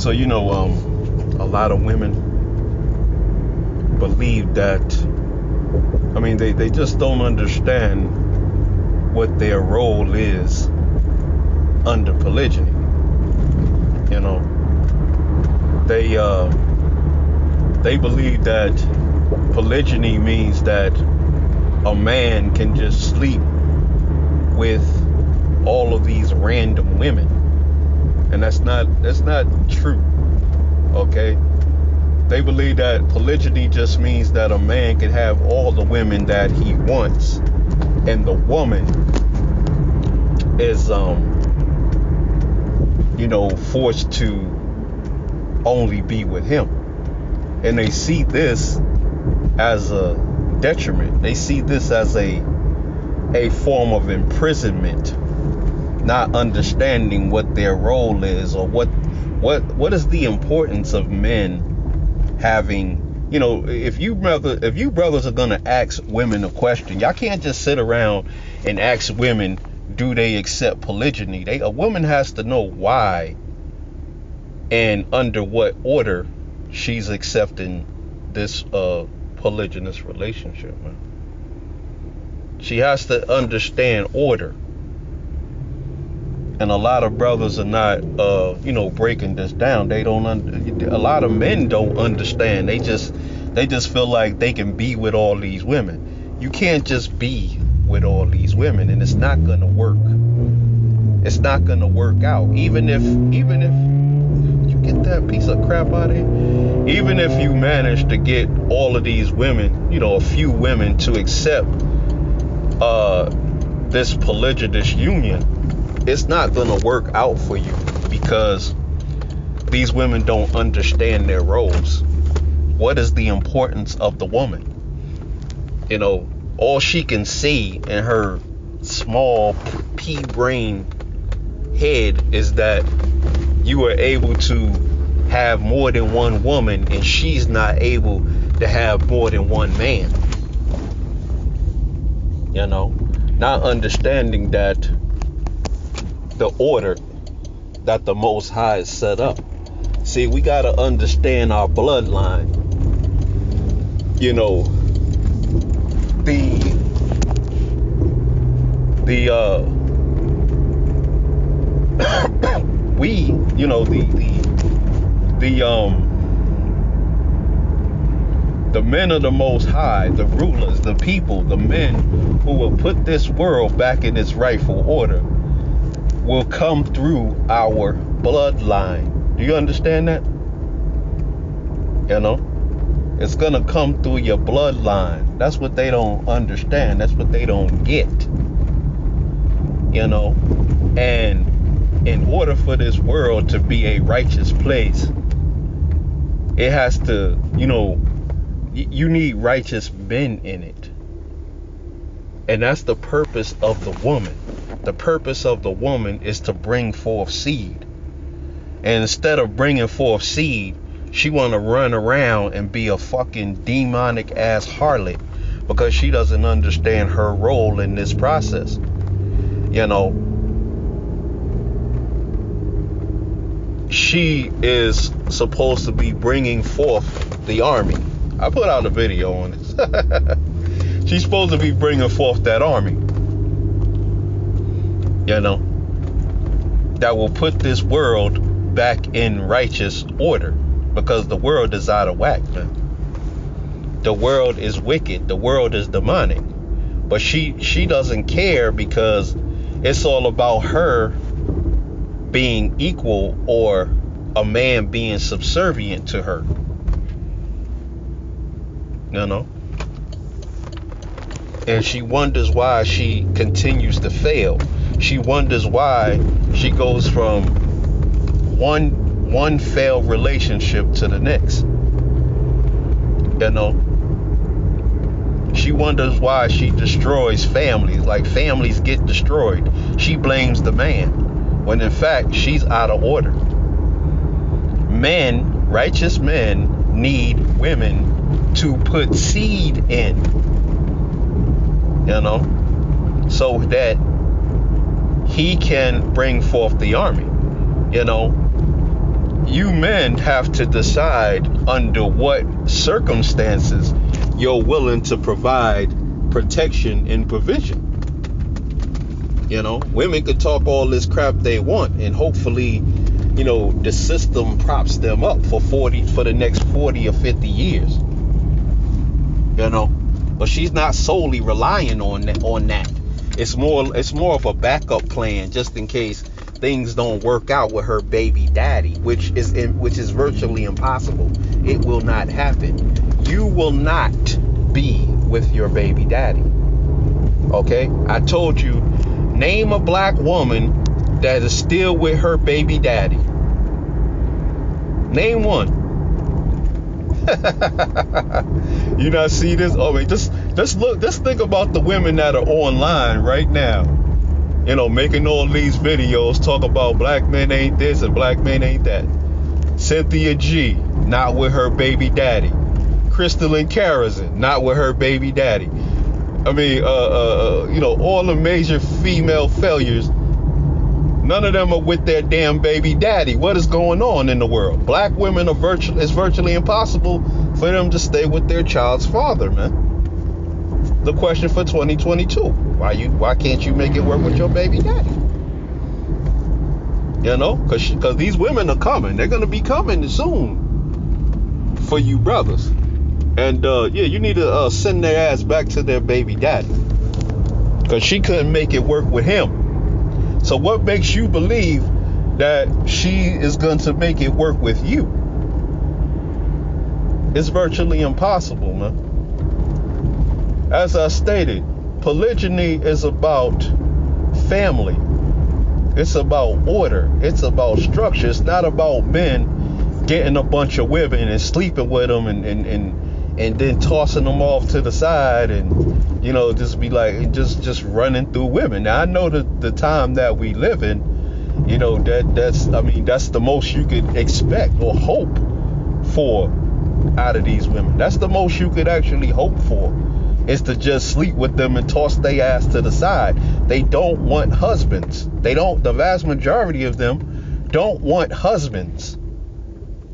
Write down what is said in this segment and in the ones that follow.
So, a lot of women believe that, they just don't understand what their role is under polygyny. They believe that polygyny means that a man can just sleep with all of these random women, and that's not true. Okay, they believe that polygyny just means that a man can have all the women that he wants, and the woman is forced to only be with him. And they see this as a detriment. They see this as a form of imprisonment, not understanding what their role is, or what is the importance of men having, if you brothers are gonna ask women a question, y'all can't just sit around and ask women, do they accept polygyny? A woman has to know why and under what order she's accepting this polygynous relationship, man. She has to understand order. And a lot of brothers are not breaking this down. They don't a lot of men don't understand. They just feel like they can be with all these women. You can't just be with all these women, and it's not gonna work. It's not gonna work out. Even if you get that piece of crap out of here, even if you manage to get all of these women, a few women to accept this polygynous union, it's not gonna work out for you, because these women don't understand their roles. What is the importance of the woman? All she can see in her small pea brain head is that you are able to have more than one woman, and she's not able to have more than one man. Not understanding that the order that the Most High has set up. See, we got to understand our bloodline. The men of the Most High, the rulers, the people, the men who will put this world back in its rightful order, will come through our bloodline. Do you understand that? It's gonna come through your bloodline. That's what they don't understand. That's what they don't get. And in order for this world to be a righteous place, it has to, you need righteous men in it. And that's the purpose of the woman. The purpose of the woman is to bring forth seed. And instead of bringing forth seed, she want to run around and be a fucking demonic ass harlot, because she doesn't understand her role in this process. She is supposed to be bringing forth the army. I put out a video on this. She's supposed to be bringing forth that army, that will put this world back in righteous order, because the world is out of whack, man. The world is wicked. The world is demonic. But she doesn't care, because it's all about her being equal, or a man being subservient to her. And she wonders why she continues to fail. She wonders why she goes from one failed relationship to the next. She wonders why she destroys families. Like, families get destroyed. She blames the man, when in fact she's out of order. Men, righteous men, need women to put seed in, so that he can bring forth the army. you men have to decide under what circumstances you're willing to provide protection and provision. You know, women could talk all this crap they want, and hopefully, you know, the system props them up for the next 40 or 50 years. You know, but she's not solely relying on that. It's more of a backup plan just in case things don't work out with her baby daddy, which is virtually impossible. It will not happen. You will not be with your baby daddy. Okay? I told you, name a black woman that is still with her baby daddy. Name one. You not see this? Oh wait, just think about the women that are online right now. You know, making all these videos talk about black men ain't this and black men ain't that. Cynthia G, not with her baby daddy. Crystalline Carrison, not with her baby daddy. I mean, you know, all the major female failures, none of them are with their damn baby daddy. What is going on in the world? Black women it's virtually impossible for them to stay with their child's father, man. The question for 2022, why can't you make it work with your baby daddy? You know, because these women are coming. They're going to be coming soon for you brothers. And yeah, you need to send their ass back to their baby daddy, because she couldn't make it work with him. So what makes you believe that she is going to make it work with you? It's virtually impossible, man. As I stated, polygyny is about family. It's about order. It's about structure. It's not about men getting a bunch of women and sleeping with them and then tossing them off to the side and, you know, just be like, just running through women. Now, I know the time that we live in, you know, that's the most you could expect or hope for out of these women. That's the most you could actually hope for, is to just sleep with them and toss their ass to the side. They don't want husbands. The vast majority of them don't want husbands.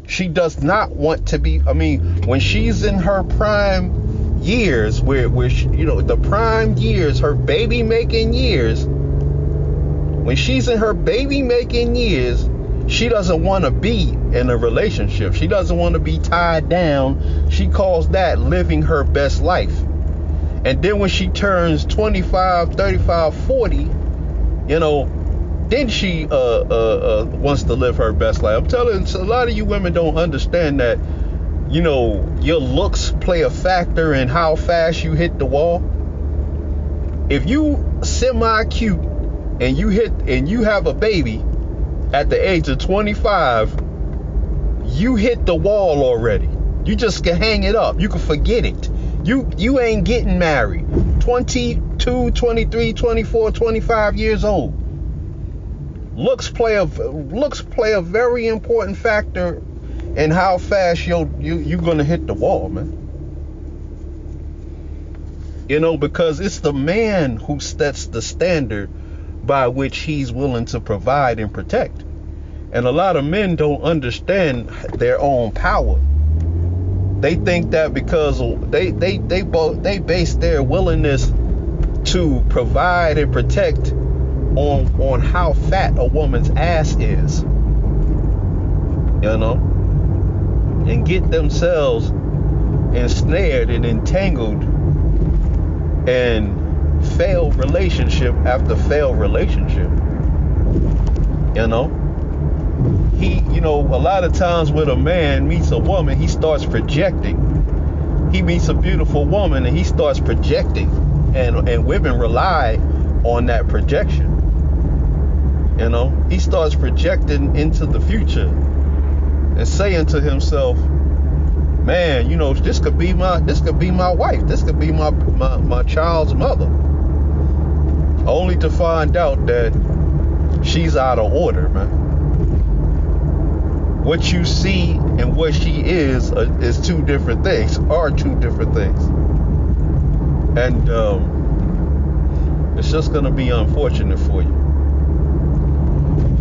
She does not want to be, when she's in her prime years, where she, you know, the prime years, her baby making years, when she's in her baby making years, she doesn't want to be in a relationship. She doesn't want to be tied down. She calls that living her best life. And then when she turns 25, 35, 40, you know, then she wants to live her best life. I'm telling you, a lot of you women don't understand that, you know, your looks play a factor in how fast you hit the wall. If you semi-cute and you have a baby at the age of 25, you hit the wall already. You just can hang it up. You can forget it. You ain't getting married. 22, 23, 24, 25 years old. Looks play a very important factor in how fast you're gonna hit the wall, man. You know, because it's the man who sets the standard by which he's willing to provide and protect. And a lot of men don't understand their own power. They think that because they base their willingness to provide and protect on how fat a woman's ass is, you know, and get themselves ensnared and entangled and failed relationship after failed relationship. You know, a lot of times when a man meets a woman, he starts projecting. He meets a beautiful woman and he starts projecting, and women rely on that projection. You know, he starts projecting into the future and saying to himself, man, you know, this could be my wife, this could be my child's mother, only to find out that she's out of order, man. What you see and what she is two different things, and it's just gonna be unfortunate for you.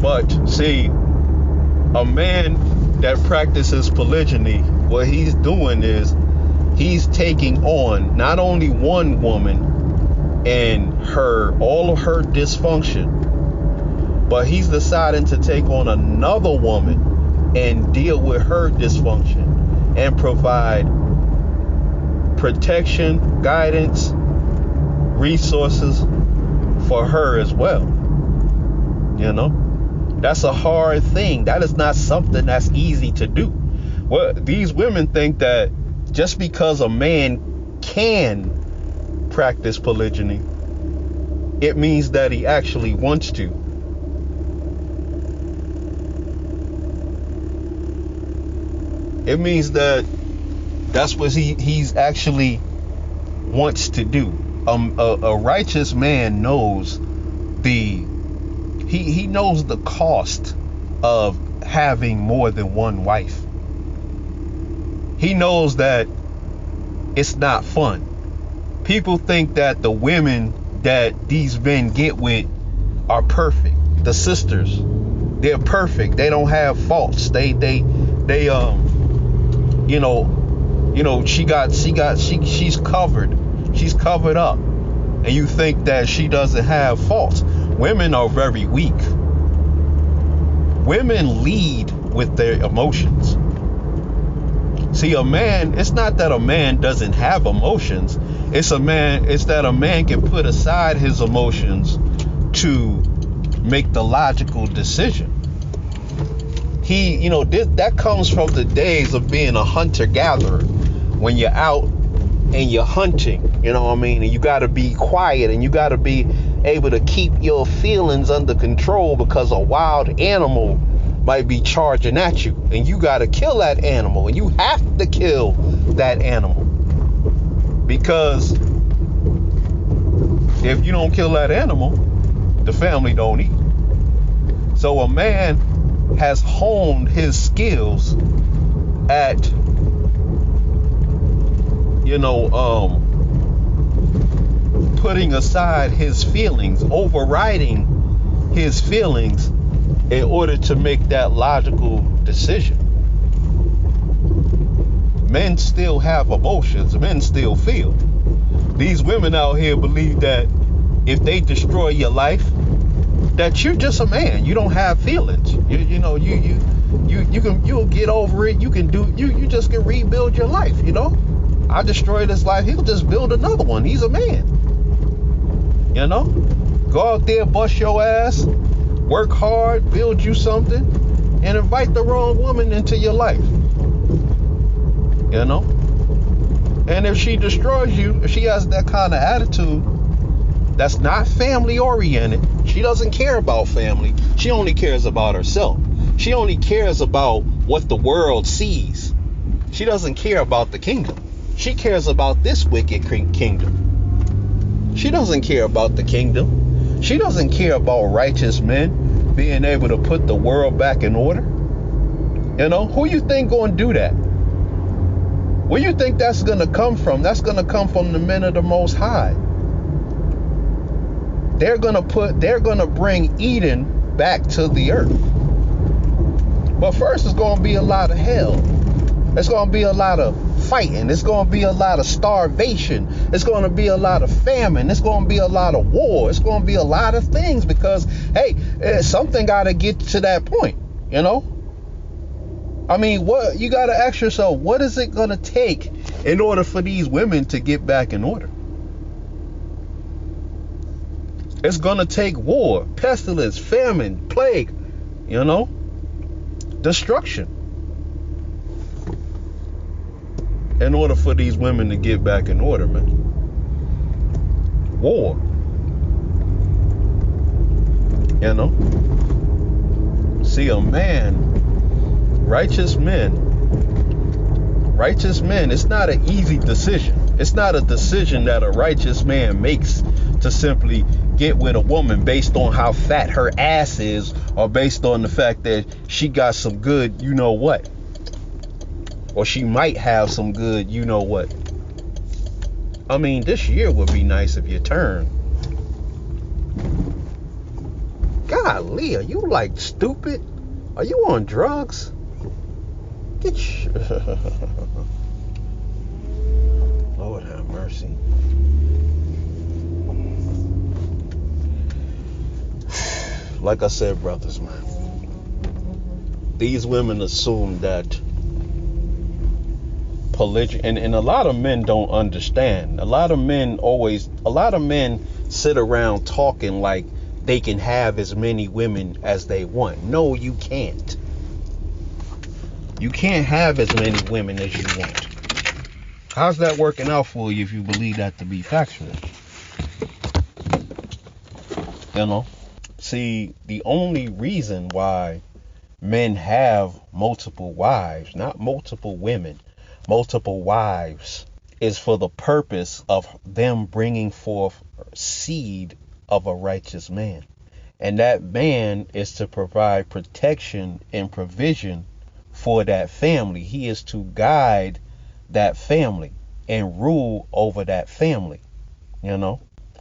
But see, a man that practices polygyny, what he's doing is he's taking on not only one woman and all of her dysfunction, but he's deciding to take on another woman and deal with her dysfunction and provide protection, guidance, resources for her as well. You know, that's a hard thing. That is not something that's easy to do. Well, these women think that just because a man can practice polygyny, it means that he actually wants to. It means that that's what he's actually wants to do. A righteous man knows he knows the cost of having more than one wife. He knows that it's not fun. People think that the women that these men get with are perfect. The sisters, they're perfect. They don't have faults. They she's covered. She's covered up. And you think that she doesn't have faults. Women are very weak. Women lead with their emotions. See, a man, it's not that a man doesn't have emotions. It's that a man can put aside his emotions to make the logical decision. That comes from the days of being a hunter-gatherer. When you're out and you're hunting, you know what I mean? And you got to be quiet and you got to be able to keep your feelings under control because a wild animal might be charging at you and you got to kill that animal, and you have to kill that animal, because if you don't kill that animal, the family don't eat. So a man has honed his skills at putting aside his feelings, overriding his feelings in order to make that logical decision. Men still have emotions. Men still feel. These women out here believe that if they destroy your life, that you're just a man. You don't have feelings. You'll get over it. You just can rebuild your life. I destroyed his life. He'll just build another one. He's a man. Go out there, bust your ass, work hard, build you something, and invite the wrong woman into your life. And if she destroys you, if she has that kind of attitude, that's not family oriented. She doesn't care about family. She only cares about herself. She only cares about what the world sees. She doesn't care about the kingdom. She cares about this wicked kingdom. She doesn't care about the kingdom. She doesn't care about righteous men being able to put the world back in order. Who you think gonna do that? Where you think that's gonna come from? That's gonna come from the men of the Most High. They're gonna bring Eden back to the earth. But first, it's gonna be a lot of hell. It's gonna be a lot of fighting. It's gonna be a lot of starvation. It's gonna be a lot of famine. It's gonna be a lot of war. It's gonna be a lot of things because, hey, something gotta get to that point. I mean, what you gotta ask yourself, what is it gonna take in order for these women to get back in order? It's gonna take war, pestilence, famine, plague, destruction, in order for these women to get back in order, man. War. See, a man, righteous men, it's not an easy decision. It's not a decision that a righteous man makes to simply get with a woman based on how fat her ass is, or based on the fact that she got some good what, or she might have some good what. I mean, this year would be nice if you turn. Golly, are you stupid? Are you on drugs? Lord have mercy. Like I said, brothers, man, these women assume that polygyny, and a lot of men don't understand. A lot of men sit around talking like they can have as many women as they want. No, you can't. You can't have as many women as you want. How's that working out for you if you believe that to be factual? You know? See, the only reason why men have multiple wives, not multiple women, multiple wives, is for the purpose of them bringing forth seed of a righteous man. And that man is to provide protection and provision for that family. He is to guide that family and rule over that family, you know,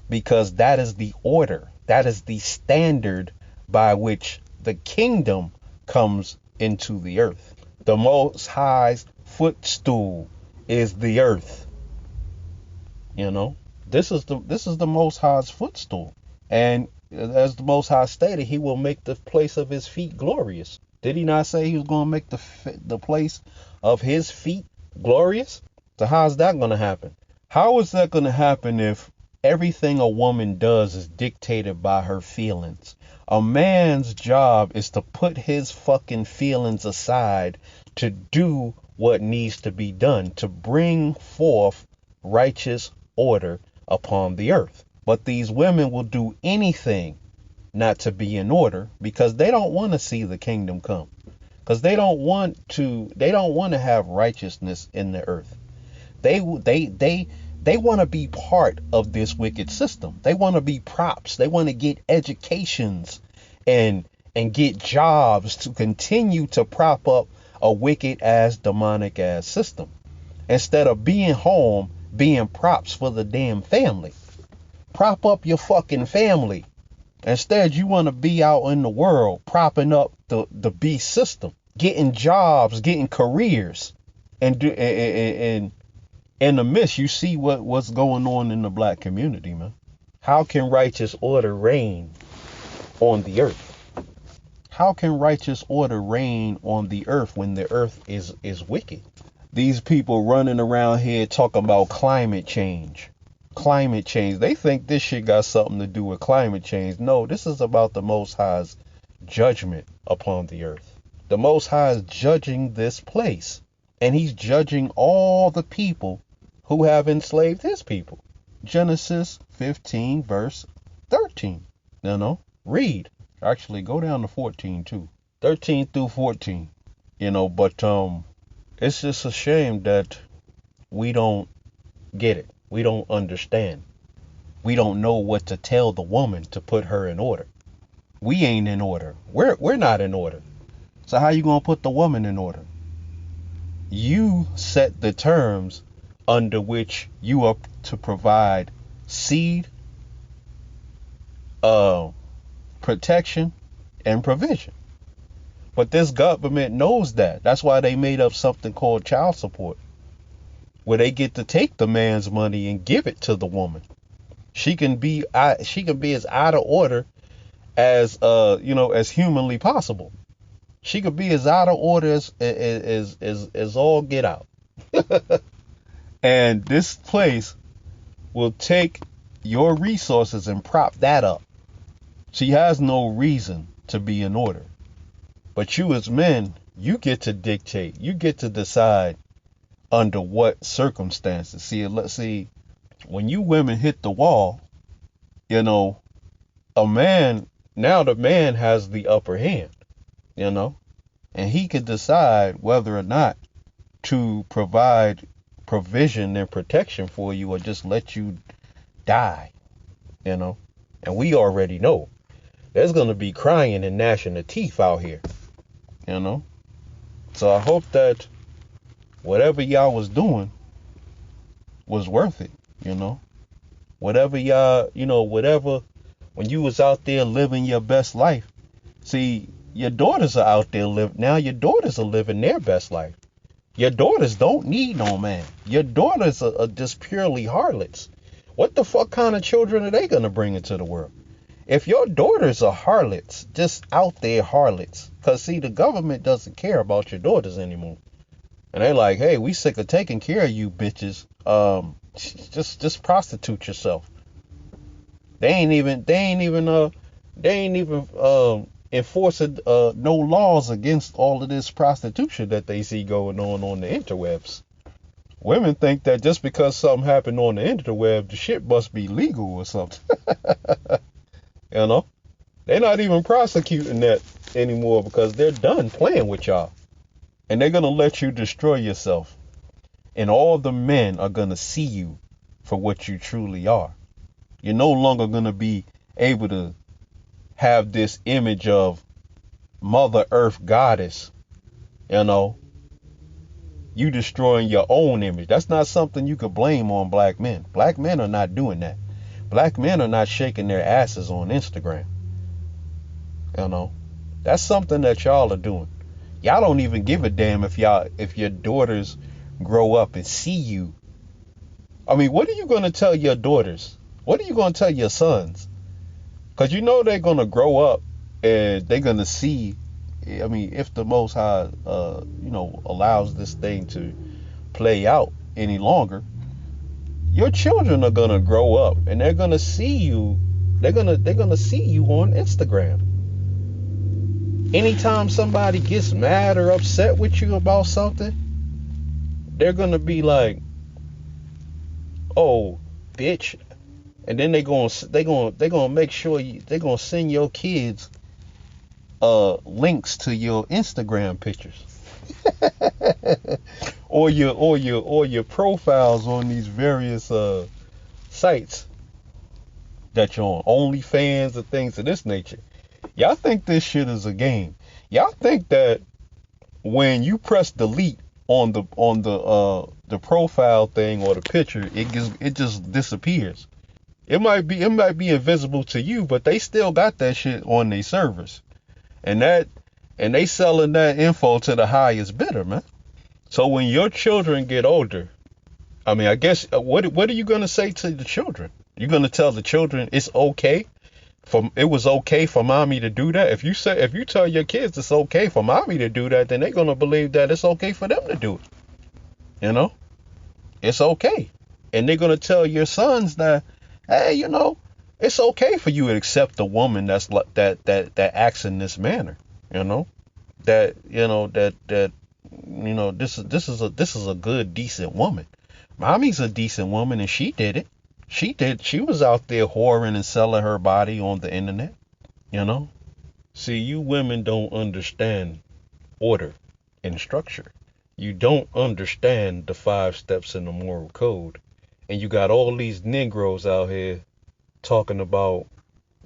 because that is the order. That is the standard by which the kingdom comes into the earth. The Most High's footstool is the earth. You know, this is the Most High's footstool. And as the Most High stated, he will make the place of his feet glorious. Did he not say he was going to make the place of his feet glorious? So how's that going to happen? How is that going to happen if everything a woman does is dictated by her feelings? A man's job is to put his fucking feelings aside to do what needs to be done, to bring forth righteous order upon the earth. But these women will do anything not to be in order because they don't want to see the kingdom come. Because they don't want to have righteousness in the earth. They want to be part of this wicked system. They want to be props. They want to get educations and get jobs to continue to prop up a wicked ass, demonic ass system. Instead of being home, being props for the damn family. Prop up your fucking family. Instead, you want to be out in the world propping up the beast system, getting jobs, getting careers, and in the midst, you see what's going on in the black community, man. How can righteous order reign on the earth? How can righteous order reign on the earth when the earth is wicked? These people running around here talking about climate change. Climate change. They think this shit got something to do with climate change. No, this is about the Most High's judgment upon the earth. The Most High is judging this place. And he's judging all the people who have enslaved his people. Genesis 15 verse 13. Read. Actually, go down to 14 too. 13 through 14. But it's just a shame that we don't get it. We don't understand. We don't know what to tell the woman to put her in order. We ain't in order. We're not in order. So how you gonna put the woman in order? You set the terms under which you are to provide seed, protection, and provision. But this government knows that. That's why they made up something called child support, where they get to take the man's money and give it to the woman. She can be as out of order as as humanly possible. She could be as out of order as all get out. And this place will take your resources and prop that up. She has no reason to be in order. But you as men, you get to dictate. You get to decide under what circumstances. See, when you women hit the wall, the man has the upper hand, and he could decide whether or not to provide provision and protection for you or just let you die, and we already know there's going to be crying and gnashing of teeth out here, so I hope that whatever y'all was doing was worth it, whatever y'all, when you was out there living your best life. See, your daughters are out there your daughters are living their best life. Your daughters don't need no man. Your daughters are just purely harlots. What the fuck kind of children are they gonna bring into the world? If your daughters are harlots, just out there harlots, cause see, the government doesn't care about your daughters anymore, and they like, hey, we sick of taking care of you bitches. Just prostitute yourself. They ain't even enforcing no laws against all of this prostitution that they see going on the interwebs. Women think that just because something happened on the interweb, the shit must be legal or something. You know, they're not even prosecuting that anymore because they're done playing with y'all, and they're gonna let you destroy yourself, and all the men are gonna see you for what you truly are. You're no longer gonna be able to have this image of Mother Earth goddess. You know, you destroying your own image. That's not something you could blame on black men. Black men are not doing that. Black men are not shaking their asses on Instagram. You know, that's something that y'all are doing. Y'all don't even give a damn if your daughters grow up and see you. I mean, what are you gonna tell your daughters? What are you gonna tell your sons? Because you know they're gonna grow up and they're gonna see. I mean, if the Most High, allows this thing to play out any longer, your children are gonna grow up and they're gonna see you. They're gonna see you on Instagram. Anytime somebody gets mad or upset with you about something, they're gonna be like, "Oh, bitch," and then they gonna make sure they're gonna send your kids links to your Instagram pictures. or your profiles on these various sites that you're on, OnlyFans and things of this nature. Y'all think this shit is a game. Y'all think that when you press delete on the profile thing or the picture, it just disappears. It might be invisible to you, but they still got that shit on their servers. And they selling that info to the highest bidder, man. So when your children get older, I mean, I guess what are you gonna say to the children? You're gonna tell the children it was okay for mommy to do that? If you tell your kids it's okay for mommy to do that, then they're gonna believe that it's okay for them to do it. You know, it's okay, and they're gonna tell your sons that, hey, it's okay for you to accept a woman that's like that acts in this manner. This is a good, decent woman. Mommy's a decent woman, and she did it. She was out there whoring and selling her body on the internet. See, you women don't understand order and structure. You don't understand the 5 steps in the moral code. And you got all these Negroes out here talking about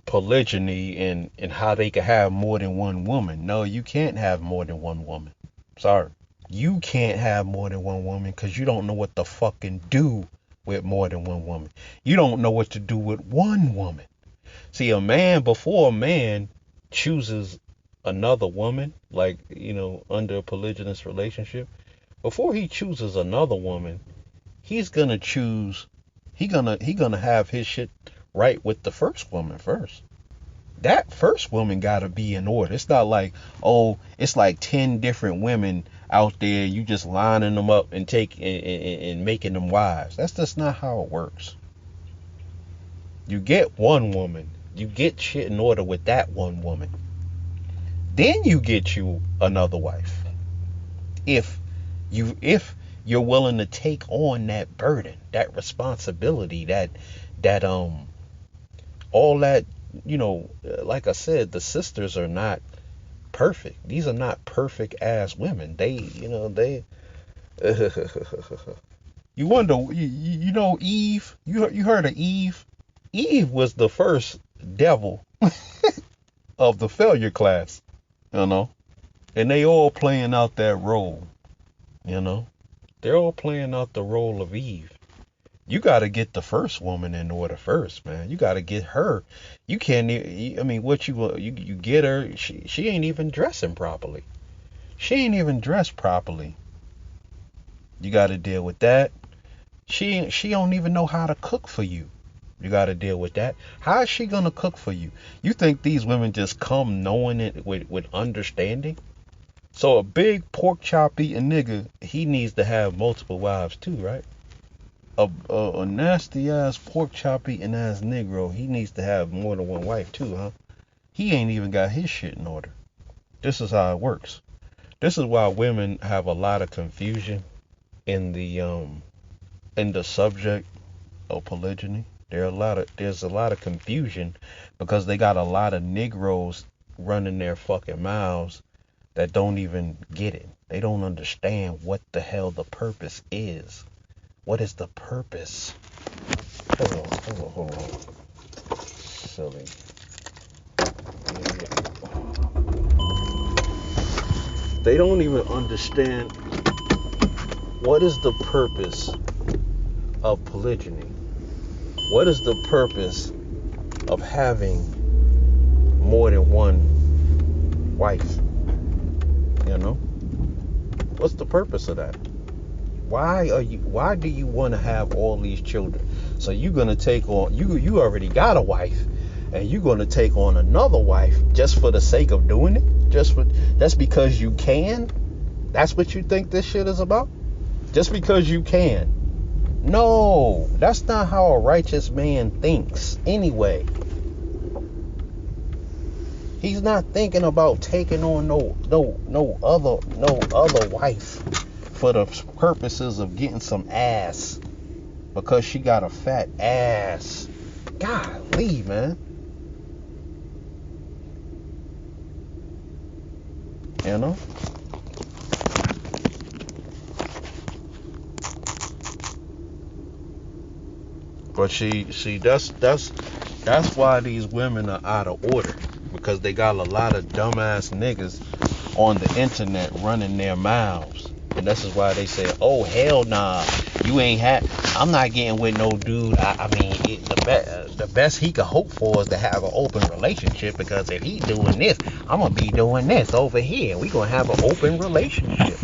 polygyny and how they can have more than one woman. No, you can't have more than one woman. Sorry. You can't have more than one woman because you don't know what to fucking do with more than one woman. You don't know what to do with one woman. See, before a man chooses another woman, like, under a polygynous relationship, before he chooses another woman, he's gonna have his shit right with the first woman first. That first woman gotta be in order. It's not like, it's like 10 different women out there, you just lining them up and making them wives. That's just not how it works. You get one woman, you get shit in order with that one woman, then you get you another wife. If you're willing to take on that burden, that responsibility, that all that, like I said, the sisters are not perfect. These are not perfect ass women. They you wonder, Eve, you heard of Eve? Eve was the first devil of the failure class, and they all playing out that role, they're all playing out the role of Eve. You got to get the first woman in order first, man. You got to get her. You can't. I mean, you get her. She ain't even dressing properly. She ain't even dressed properly. You got to deal with that. She don't even know how to cook for you. You got to deal with that. How is she gonna cook for you? You think these women just come knowing it with understanding? So a big pork chop eating nigga, he needs to have multiple wives too, right? A nasty ass pork chop eating ass Negro, he needs to have more than one wife too, huh? He ain't even got his shit in order. This is how it works. This is why women have a lot of confusion in the subject of polygyny. There's a lot of confusion because they got a lot of Negroes running their fucking mouths that don't even get it. They don't understand what the hell the purpose is. What is the purpose? Hold on. Silly. They don't even understand what is the purpose of polygyny. What is the purpose of having more than one wife? You know? What's the purpose of that? Why do you want to have all these children? So you're gonna take on you already got a wife and you're gonna take on another wife just for the sake of doing it? That's because you can? That's what you think this shit is about? Just because you can. No, that's not how a righteous man thinks anyway. He's not thinking about taking on no other wife for the purposes of getting some ass because she got a fat ass. Golly, man. You know? But that's why these women are out of order, because they got a lot of dumbass niggas on the internet running their mouths. And this is why they say, oh hell nah, I'm not getting with no dude. The best he could hope for is to have an open relationship, because if he doing this, I'm gonna be doing this over here. We gonna have an open relationship.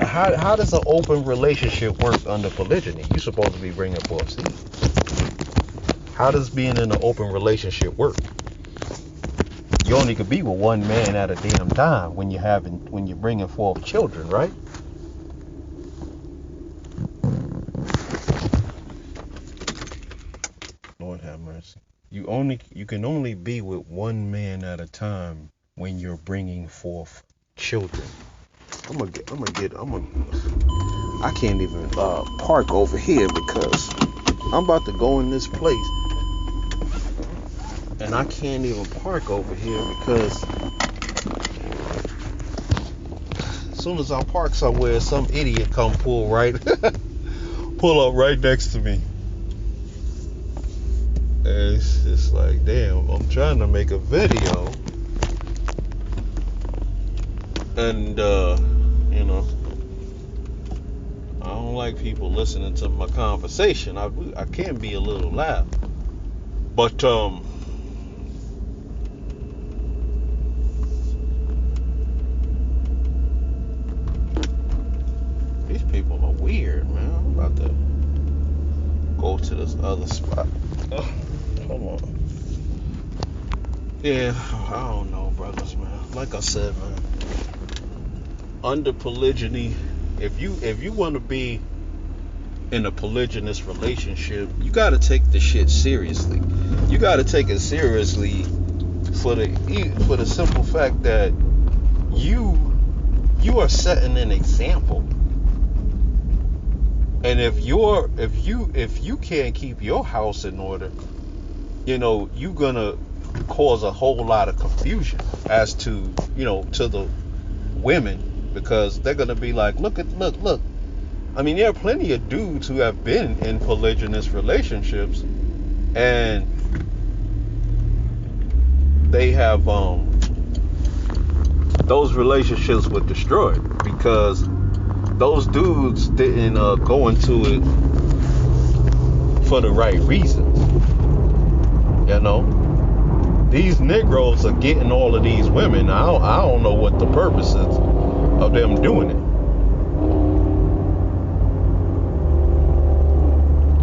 How does an open relationship work under polygyny? You're supposed to be bringing forth seed. How does being in an open relationship work? You only could be with one man at a damn time when you're bringing forth children, right? Lord have mercy. You can only be with one man at a time when you're bringing forth children. I can't even park over here because I'm about to go in this place and I can't even park over here because as soon as I park somewhere, some idiot pull up right next to me. And it's just like, damn, I'm trying to make a video and I don't like people listening to my conversation. I can be a little loud, but these people are weird, man. I'm about to go to this other spot. Hold on. Yeah, I don't know, brothers, man. Like I said, man, under polygyny, if you want to be in a polygynous relationship, you got to take the shit seriously. You got to take it seriously for the simple fact that you are setting an example. And if you can't keep your house in order, you're gonna cause a whole lot of confusion as to the women. Because they're gonna be like, look. I mean, there are plenty of dudes who have been in polygynous relationships, and they have those relationships were destroyed because those dudes didn't go into it for the right reasons. These Negroes are getting all of these women. I don't know what the purpose is of them doing it.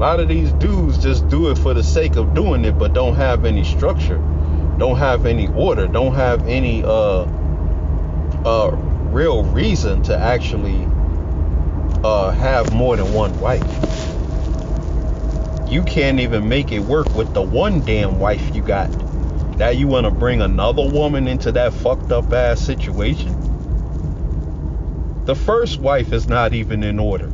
lot of these dudes just do it for the sake of doing it, but don't have any structure, don't have any order, don't have any real reason to actually have more than one wife. You can't even make it work with the one damn wife you got. Now you want to bring another woman into that fucked up ass situation? The first wife is not even in order.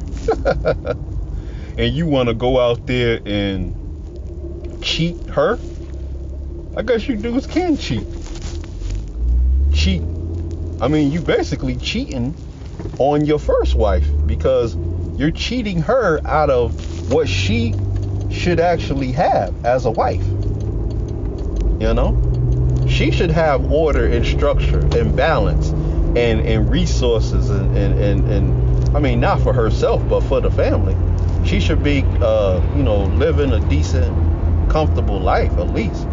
And you want to go out there and cheat her? I guess you dudes can cheat. I mean, you basically cheating on your first wife, because you're cheating her out of what she should actually have as a wife. You know? She should have order and structure and balance and resources and I mean, not for herself, but for the family. She should be, living a decent, comfortable life, at least.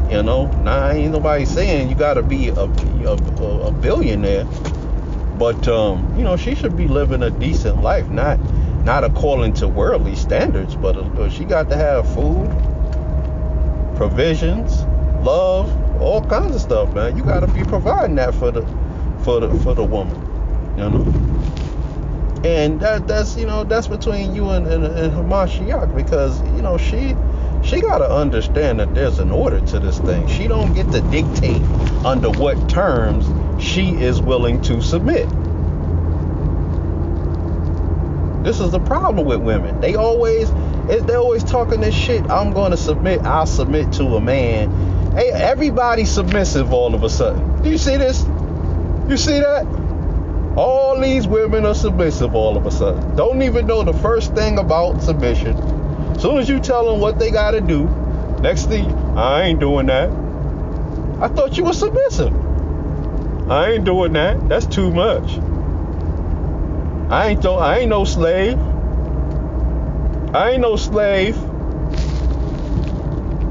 You know, now ain't nobody saying you gotta be a billionaire, but she should be living a decent life, not according to worldly standards, but she got to have food, provisions, love, all kinds of stuff, man. You gotta be providing that for the woman, you know. And that's between you and Hamashiach, because she got to understand that there's an order to this thing. She don't get to dictate under what terms she is willing to submit. This is the problem with women. They're always talking this shit. I'm going to submit. I'll submit to a man. Hey, everybody's submissive all of a sudden. Do you see this? You see that? All these women are submissive all of a sudden. Don't even know the first thing about submission. As soon as you tell them what they got to do, next thing, I ain't doing that. I thought you were submissive. I ain't doing that. That's too much. I ain't no slave. I ain't no slave.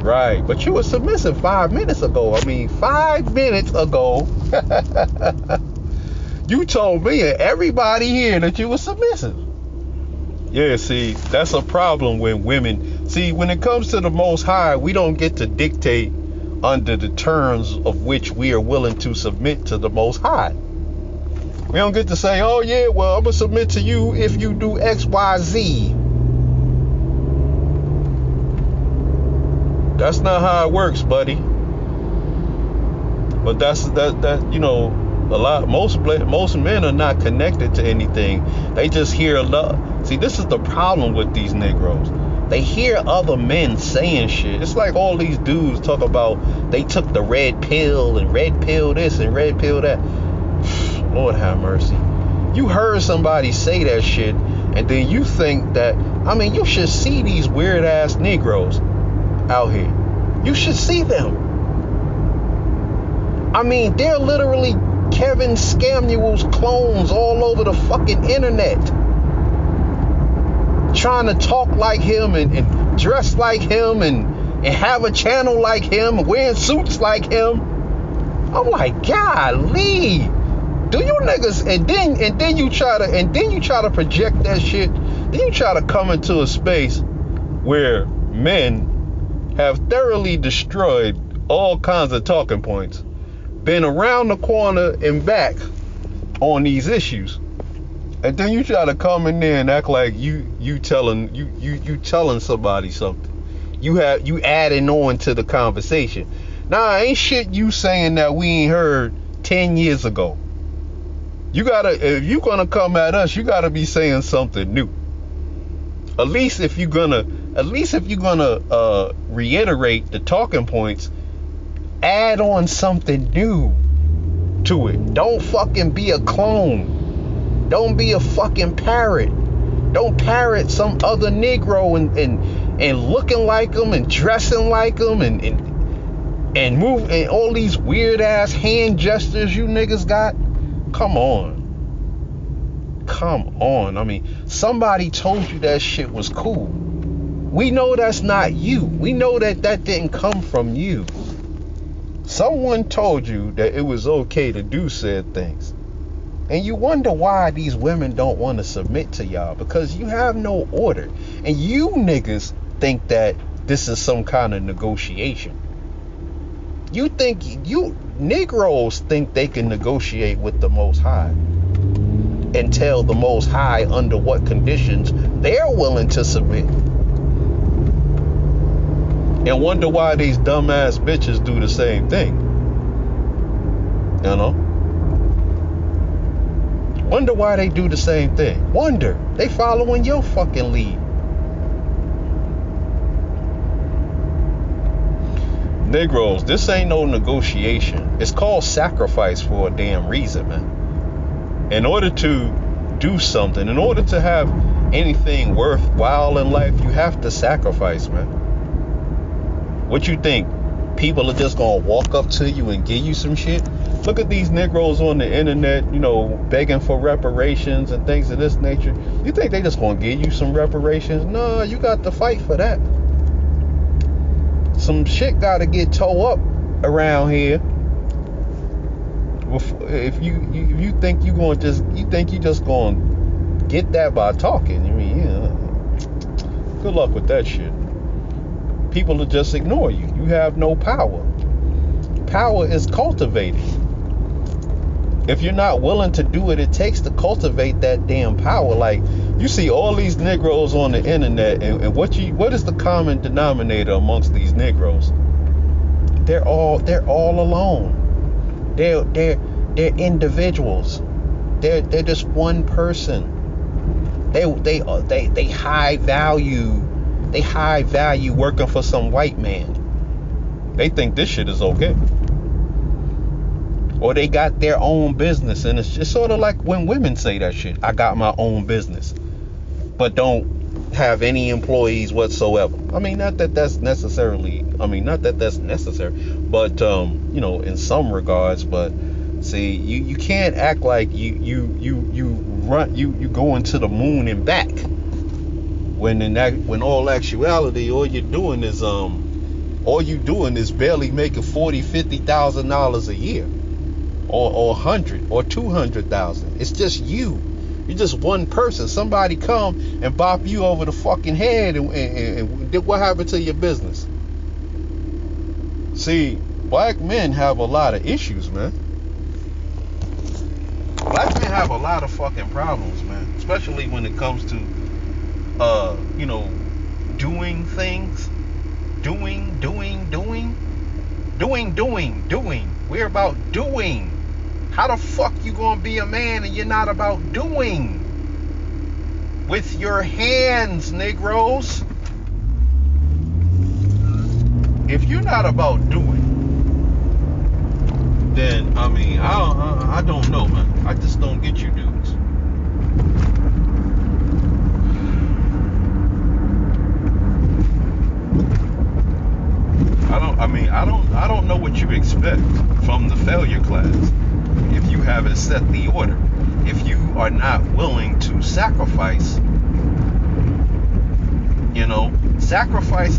Right, but you were submissive 5 minutes ago. 5 minutes ago. You told me and everybody here that you were submissive. Yeah, see, that's a problem when women... See, when it comes to the Most High, we don't get to dictate under the terms of which we are willing to submit to the Most High. We don't get to say, oh yeah, well, I'm going to submit to you if you do X, Y, Z. That's not how it works, buddy. But most men are not connected to anything. They just hear a lot. See, this is the problem with these Negroes. They hear other men saying shit. It's like all these dudes talk about they took the red pill and red pill this and red pill that. Lord have mercy. You heard somebody say that shit, and then you think that, you should see these weird ass Negroes out here. You should see them. They're literally Kevin Samuels clones all over the fucking internet, trying to talk like him and dress like him and have a channel like him, wearing suits like him. I'm like, golly, do you niggas? And then you try to project that shit. Then you try to come into a space where men have thoroughly destroyed all kinds of talking points, been around the corner and back on these issues, and then you try to come in there and act like you telling somebody something. You adding on to the conversation. Nah, ain't shit you saying that we ain't heard 10 years ago. If you gonna come at us, you gotta be saying something new. At least if you're gonna reiterate the talking points, add on something new to it. Don't fucking be a clone. Don't be a fucking parrot. Don't parrot some other Negro and looking like them and dressing like them and move and all these weird ass hand gestures you niggas got. Come on. Somebody told you that shit was cool. We know that's not you. We know that didn't come from you. Someone told you that it was okay to do said things. And you wonder why these women don't want to submit to y'all, because you have no order. And you niggas think that this is some kind of negotiation. You Negroes think they can negotiate with the Most High and tell the Most High under what conditions they're willing to submit. And wonder why these dumbass bitches do the same thing. You know? Wonder why they do the same thing. Wonder. They following your fucking lead. Negroes, this ain't no negotiation. It's called sacrifice for a damn reason, man. In order to do something, in order to have anything worthwhile in life, you have to sacrifice, man. What you think? People are just gonna walk up to you and give you some shit? Look at these Negroes on the internet, you know, begging for reparations and things of this nature. You think they just gonna give you some reparations? No, you got to fight for that. Some shit gotta get tore up around here. If you think you just gonna get that by talking, I mean, yeah, good luck with that shit. People will just ignore you. You have no power. Power is cultivated. If you're not willing to do what it takes to cultivate that damn power, like you see all these Negroes on the internet, and what is the common denominator amongst these Negroes? They're all alone. They're individuals. They're just one person. They high value. They high value working for some white man. They think this shit is okay. Or they got their own business, and it's just sort of like when women say that shit. I got my own business, but don't have any employees whatsoever. I mean, not that that's necessary, but you know, in some regards. But see, you can't act like you go into the moon and back, when all actuality all you're doing is barely making $40,000-$50,000 a year, or 100 or 200,000. It's just you. You're just one person. Somebody come and bop you over the fucking head, and what happened to your business? See, black men have a lot of issues, man. Black men have a lot of fucking problems, man. Especially when it comes to, you know, doing things. Doing. We're about doing. How the fuck you gonna be a man and you're not about doing? With your hands, Negroes. If you're not about doing, then I mean, I don't know, man. I just don't get you dudes. I don't know what you expect from the failure class if you haven't set the order. If you are not willing to sacrifice, you know, sacrifice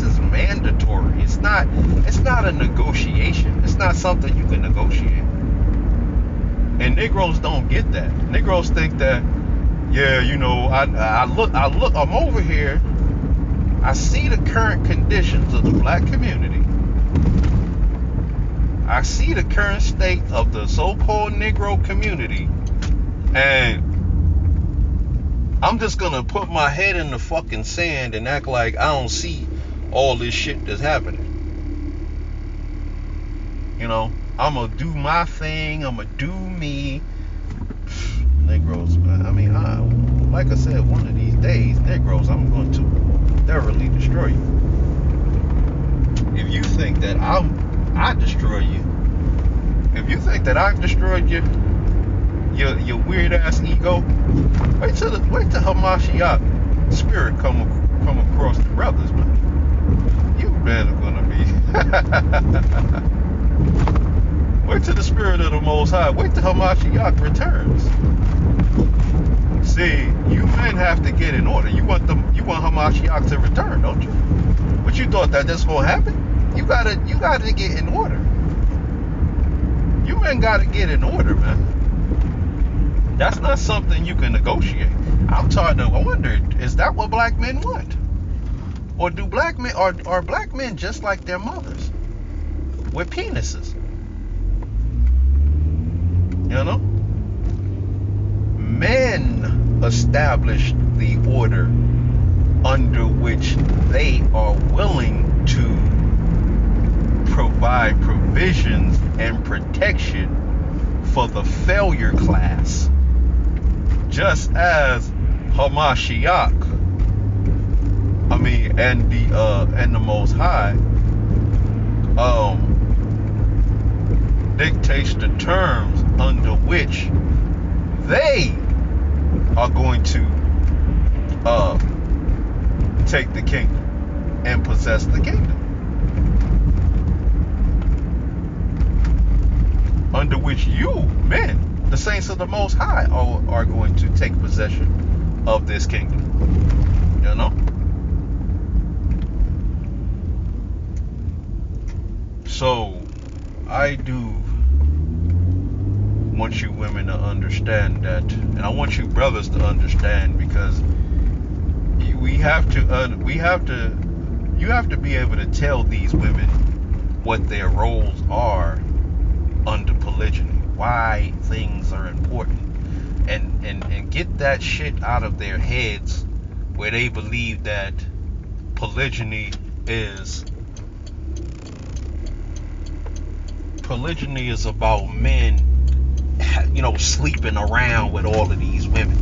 is mandatory. It's not a negotiation. It's not something you can negotiate. And Negroes don't get that. Negroes think that, yeah, you know, I'm over here. I see the current conditions of the black community. I see the current state of the so-called Negro community, and I'm just gonna put my head in the fucking sand and act like I don't see all this shit that's happening. You know, I'm gonna do my thing. I'm gonna do me. Negroes, man. I mean, like I said, one of these days, Negroes, I'm going to thoroughly destroy you. If you think that I destroy you, if you think that I've destroyed your weird ass ego, wait till Hamashiach spirit come across the brothers, man. You men are gonna be. Wait till the spirit of the Most High. Wait till Hamashiach returns. See, you men have to get in order. You want Hamashiach to return, don't you? But you thought that that's gonna happen? You gotta get in order. You men gotta get in order, man. That's not something you can negotiate. I wonder, is that what black men want? Or do black men are black men just like their mothers with penises? You know? Men established the order under which they are willing to provide provisions and protection for the failure class, just as Hamashiach, and the Most High dictates the terms under which they are going to take the kingdom and possess the kingdom, under which you men, the saints of the Most High, are going to take possession of this kingdom. You know? So I do want you women to understand that, and I want you brothers to understand, because you have to be able to tell these women what their roles are under polygyny, why things are important, and get that shit out of their heads where they believe that polygyny is about men, sleeping around with all of these women.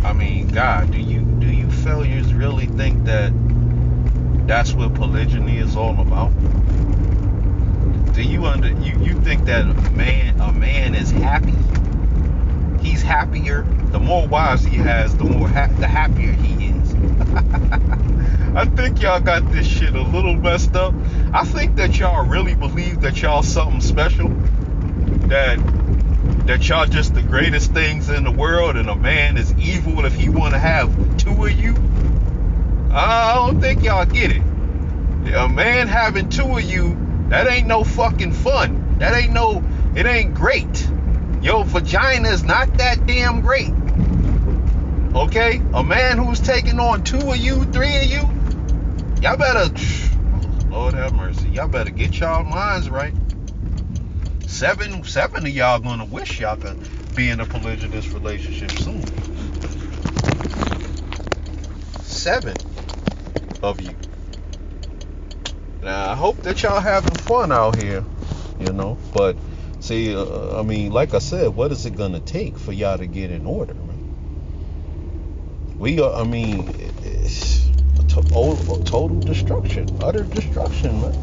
I mean, God, do you failures really think that that's what polygyny is all about? Do you think that a man is happy? He's happier. The more wives he has, the happier he is. I think y'all got this shit a little messed up. I think that y'all really believe that y'all something special, that y'all just the greatest things in the world, and a man is evil if he want to have two of you. I don't think y'all get it. A man having two of you, that ain't no fucking fun. It ain't great. Your vagina is not that damn great. Okay? A man who's taking on two of you, three of you, y'all better, Lord have mercy, y'all better get y'all minds right. Seven of y'all gonna wish y'all could be in a polygynous relationship soon. 7 of you. Now, I hope that y'all having fun out here, but see, like I said, what is it gonna take for y'all to get in order, man? It's total destruction, utter destruction, man.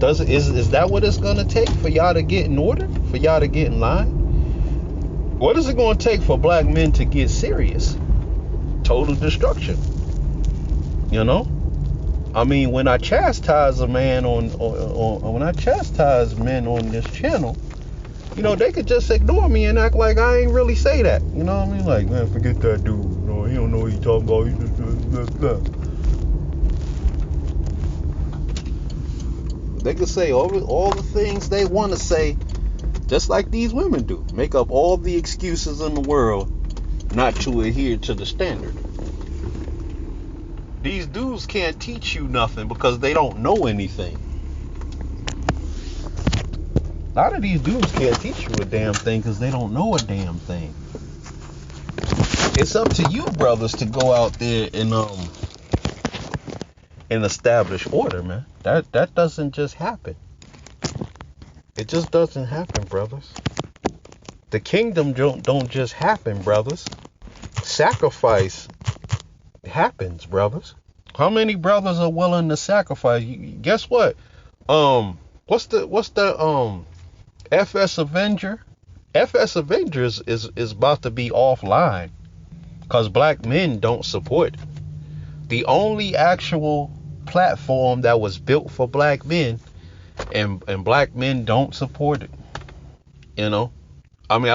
Is that what it's gonna take for y'all to get in order? For y'all to get in line? What is it gonna take for black men to get serious? Total destruction. When I chastise a man when I chastise men on this channel, they could just ignore me and act like I ain't really say that. You know what I mean? Like, man, forget that dude. He don't know what he talking about. He just blah, blah. They could say all the things they want to say, just like these women do. Make up all the excuses in the world not to adhere to the standard. These dudes can't teach you nothing because they don't know anything. A lot of these dudes can't teach you a damn thing because they don't know a damn thing. It's up to you, brothers, to go out there and establish order, man. That doesn't just happen. It just doesn't happen, brothers. The kingdom don't just happen, brothers. Sacrifice happens, brothers. How many brothers are willing to sacrifice? Guess what? What's the FS Avenger? FS Avengers is about to be offline because black men don't support it. The only actual platform that was built for black men, and black men don't support it. I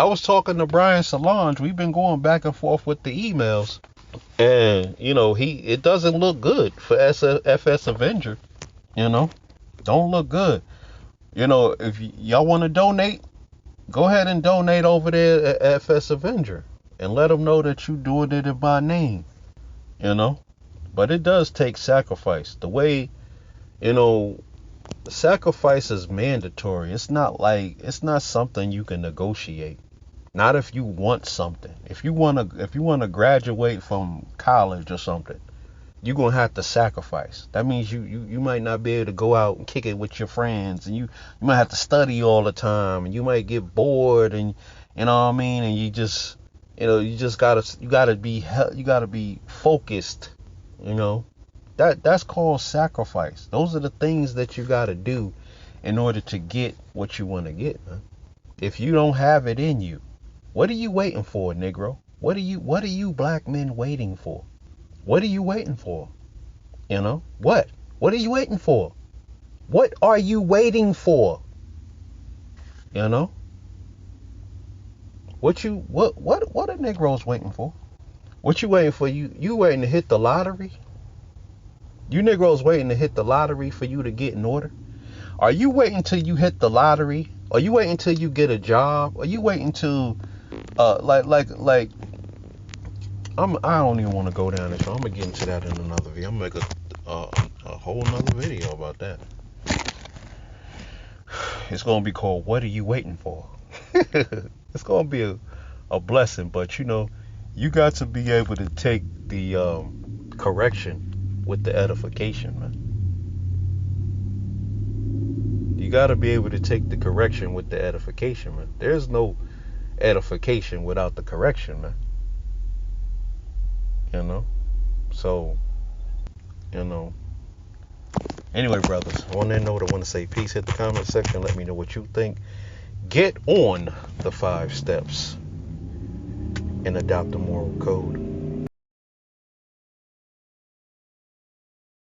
was talking to Brian Solange. We've been going back and forth with the emails, and it doesn't look good for FS Avenger. Don't look good. If y'all want to donate, Go ahead and donate over there at FS Avenger and let them know that you doing it in my name, you know. But it does take sacrifice. The way, you know, sacrifice is mandatory. It's not something you can negotiate. Not if you want something. If you wanna graduate from college or something, you're gonna have to sacrifice. That means you might not be able to go out and kick it with your friends, and you might have to study all the time, and you might get bored, and you know what I mean, and you just gotta be focused, you know. That's called sacrifice. Those are the things that you gotta do in order to get what you want to get, man. If you don't have it in you, what are you waiting for, Negro? What are you black men waiting for? What are you waiting for? You know? What? What are you waiting for? What are you waiting for? You know? What are Negroes waiting for? What you waiting for? You waiting to hit the lottery? You Negroes waiting to hit the lottery for you to get in order? Are you waiting till you hit the lottery? Are you waiting till you get a job? Are you waiting till like I don't even want to go down this. So I'm gonna get into that in another video. I'm gonna make a whole nother video about that. It's gonna be called "What Are You Waiting For?" It's gonna be a blessing, but you know, you got to be able to take the correction with the edification, man. You got to be able to take the correction with the edification, man. There's no edification without the correction, man. You know? So, you know. Anyway, brothers, on that note, I want to say peace. Hit the comment section. Let me know what you think. Get on the 5 steps and adopt the moral code.